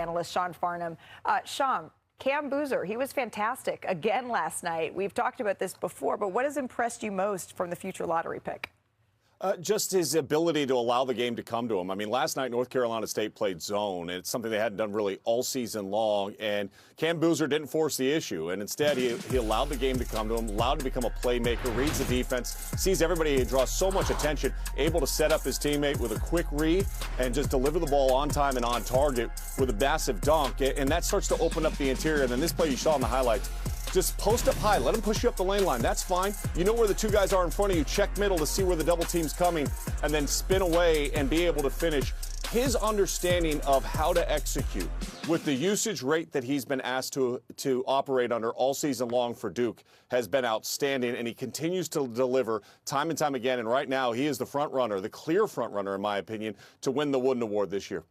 analyst Sean Farnham. Sean, Cam Boozer, he was fantastic again last night. We've talked about this before, but what has impressed you most from the future lottery pick? Just his ability to allow the game to come to him. I mean, last night North Carolina State played zone, and it's something they hadn't done really all season long. And Cam Boozer didn't force the issue, and instead he allowed the game to come to him, allowed to become a playmaker, reads the defense, sees everybody, draws so much attention, able to set up his teammate with a quick read and just deliver the ball on time and on target with a massive dunk. And that starts to open up the interior. And then this play you saw in the highlights, just post up high. Let him push you up the lane line. That's fine. You know where the two guys are in front of you. Check middle to see where the double team's coming, and then spin away and be able to finish. His understanding of how to execute with the usage rate that he's been asked to operate under all season long for Duke has been outstanding, and he continues to deliver time and time again. And right now, he is the front runner, the clear front runner, in my opinion, to win the Wooden Award this year.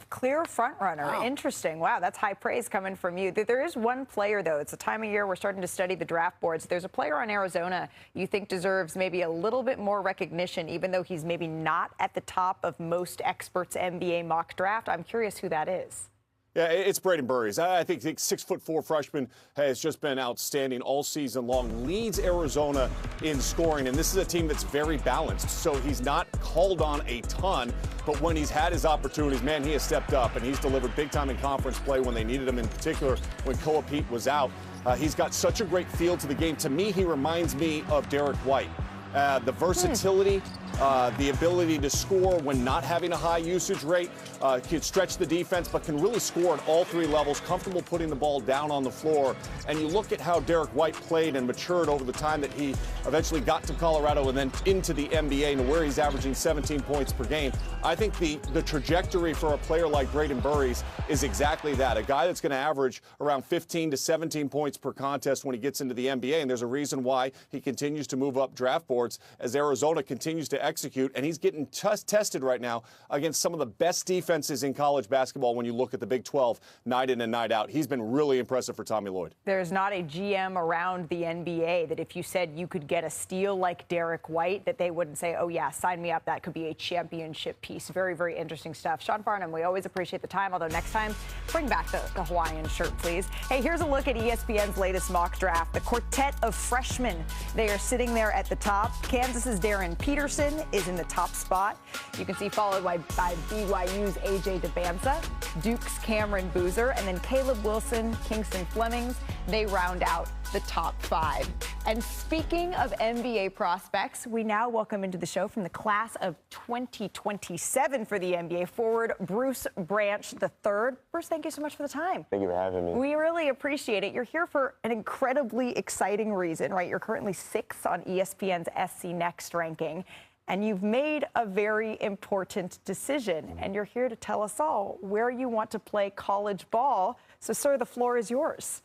Clear front runner. Wow. Interesting. Wow, that's high praise coming from you. There is one player, though. It's a time of year we're starting to study the draft boards. There's a player on Arizona you think deserves maybe a little bit more recognition, even though he's maybe not at the top of most experts' NBA mock draft. I'm curious who that is. Yeah, it's Braden Burries. I think the 6'4" freshman has just been outstanding all season long, leads Arizona in scoring, and this is a team that's very balanced, so he's not called on a ton, but when he's had his opportunities, man, he has stepped up, and he's delivered big time in conference play when they needed him, in particular when Koa Pete was out. He's got such a great feel to the game. To me, he reminds me of Derek White. The versatility, the ability to score when not having a high usage rate, can stretch the defense, but can really score at all three levels, comfortable putting the ball down on the floor. And you look at how Derek White played and matured over the time that he eventually got to Colorado and then into the NBA, and where he's averaging 17 points per game. I think the trajectory for a player like Braden Burries is exactly that, a guy that's going to average around 15 to 17 points per contest when he gets into the NBA, and there's a reason why he continues to move up draft boards as Arizona continues to execute, and he's getting tested right now against some of the best defenses in college basketball when you look at the Big 12 night in and night out. He's been really impressive for Tommy Lloyd. There's not a GM around the NBA that if you said you could get a steal like Derek White, that they wouldn't say, oh, yeah, sign me up. That could be a championship piece. Very, very interesting stuff. Sean Farnham, we always appreciate the time, although next time, bring back the Hawaiian shirt, please. Hey, here's a look at ESPN's latest mock draft. The quartet of freshmen, they are sitting there at the top. Kansas's Darren Peterson is in the top spot. You can see followed by BYU's AJ DeBanza, Duke's Cameron Boozer, and then Caleb Wilson, Kingston Flemings. They round out the top five. And speaking of NBA prospects, we now welcome into the show from the class of 2027 for the NBA forward, Bruce Branch III. Bruce, thank you so much for the time. Thank you for having me. We really appreciate it. You're here for an incredibly exciting reason, right? You're currently 6th on ESPN's SC Next ranking, and you've made a very important decision, and you're here to tell us all where you want to play college ball. So, sir, the floor is yours.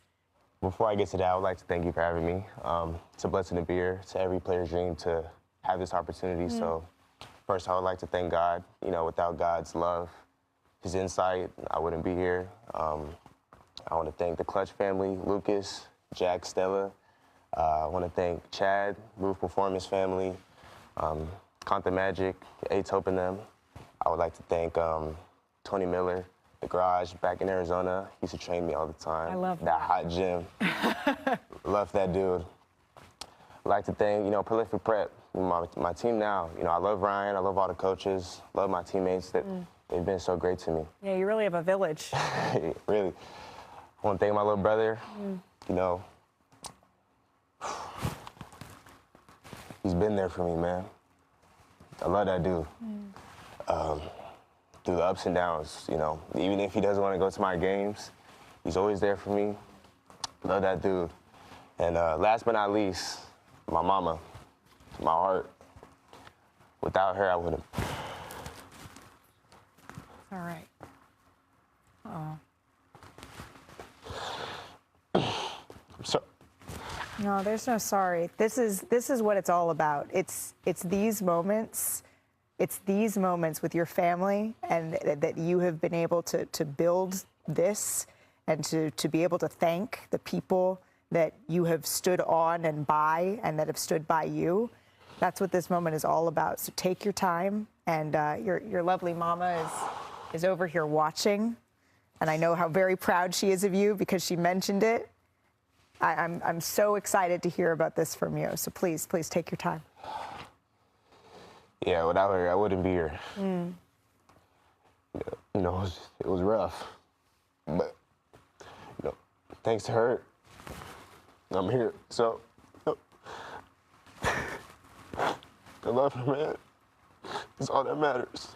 Before I get to that, I would like to thank you for having me. It's a blessing to be here. It's every player's dream to have this opportunity. So first, I would like to thank God. You know, without God's love, his insight, I wouldn't be here. I want to thank the Clutch family, Lucas, Jack, Stella. I want to thank Chad, Roof Performance family, Conta Magic, A-Tope and them. I would like to thank Tony Miller, the garage back in Arizona. He used to train me all the time. I love that hot gym. Love that dude. I'd like to thank, Prolific Prep, my team now. I love Ryan. I love all the coaches. Love my teammates. They've been so great to me. Yeah, you really have a village. Really. I want to thank my little brother. He's been there for me, man. I love that dude. Through the ups and downs, even if he doesn't want to go to my games, he's always there for me. Love that dude. And last but not least, my mama, my heart. Without her, I wouldn't. All right. Oh. I'm sorry. No, there's no sorry. This is what it's all about. It's these moments. It's these moments with your family, and that you have been able to build this, and to be able to thank the people that you have stood on and by, and that have stood by you. That's what this moment is all about. So take your time, and your lovely mama is over here watching. and I know how very proud she is of you because she mentioned it. I'm so excited to hear about this from you. So please take your time. Yeah, without her, I wouldn't be here. You know, it was rough. But, you know, thanks to her, I'm here. So, I love her, man. It's all that matters.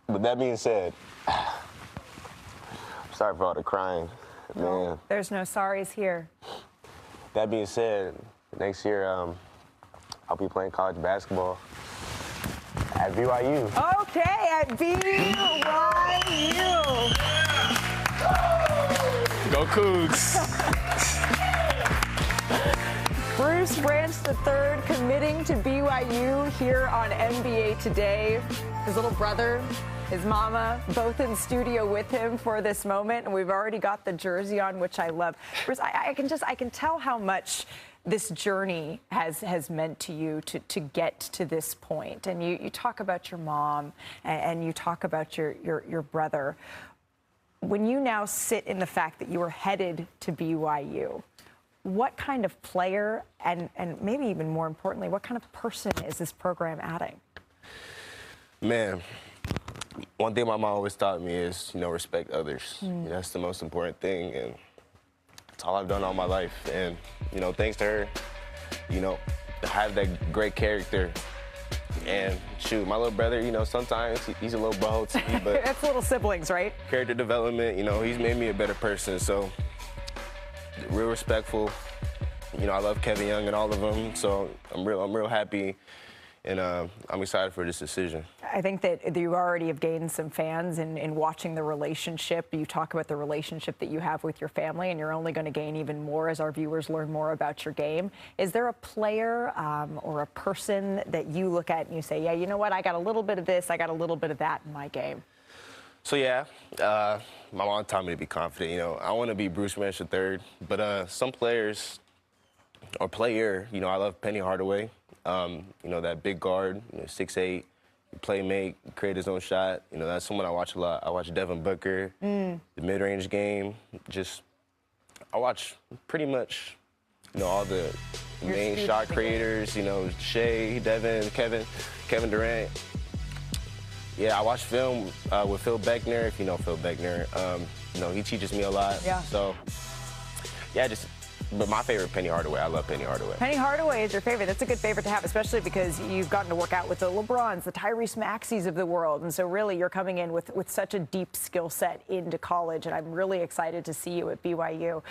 But that being said, I'm sorry for all the crying, man. There's no sorries here. That being said, next year, I'll be playing college basketball at BYU. Okay, at BYU. Go Cougs. Bruce Branch III committing to BYU here on NBA Today. His little brother, his mama, both in studio with him for this moment, and we've already got the jersey on, which I love. Bruce, I can tell how much this journey has meant to you to get to this point. And you talk about your mom and you talk about your brother. When you now sit in the fact that you are headed to BYU, what kind of player and maybe even more importantly, what kind of person is this program adding? Man, one thing my mom always taught me is, respect others. That's the most important thing, and it's all I've done all my life. And, thanks to her, I have that great character. And shoot, my little brother, sometimes he's a little butthole to me, but that's little siblings, right? Character development, he's made me a better person. So real respectful. I love Kevin Young and all of them. So I'm real happy. And I'm excited for this decision. I think that you already have gained some fans in watching the relationship. You talk about the relationship that you have with your family, and you're only going to gain even more as our viewers learn more about your game. Is there a player or a person that you look at and you say, yeah, you know what, I got a little bit of this, I got a little bit of that in my game? So, yeah, my mom taught me to be confident. I want to be Bruce Branch III, but some players or player, I love Penny Hardaway. That big guard, 6'8", play make, create his own shot. That's someone I watch a lot. I watch Devin Booker, the mid-range game. I watch pretty much, all the main shot creators, Shea, Devin, Kevin Durant. Yeah, I watch film with Phil Beckner, if you know Phil Beckner. He teaches me a lot. Yeah. So, yeah, but my favorite, Penny Hardaway. I love Penny Hardaway. Penny Hardaway is your favorite. That's a good favorite to have, especially because you've gotten to work out with the LeBrons, the Tyrese Maxeys of the world. And so really you're coming in with such a deep skill set into college. And I'm really excited to see you at BYU.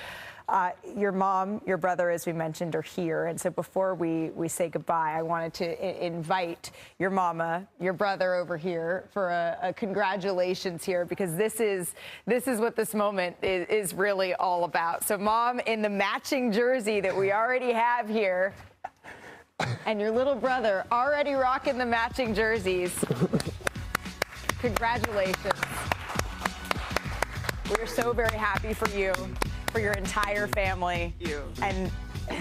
Your mom, your brother, as we mentioned, are here. And so before we say goodbye, I wanted to invite your mama, your brother over here for a congratulations here, because this is what this moment is really all about. So Mom, in the matching jersey that we already have here, and your little brother already rocking the matching jerseys. Congratulations. We're so very happy for you, for your entire family. Thank you. And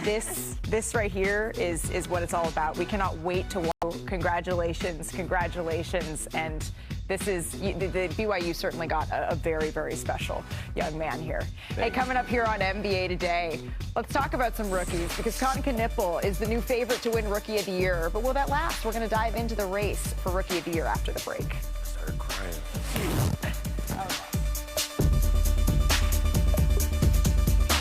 this right here is what it's all about. We cannot wait to watch. Congratulations. And this is, the BYU certainly got a very, very special young man here. Hey, coming up here on NBA Today, let's talk about some rookies, because Kon Knueppel is the new favorite to win Rookie of the Year. But will that last? We're going to dive into the race for Rookie of the Year after the break. I started crying.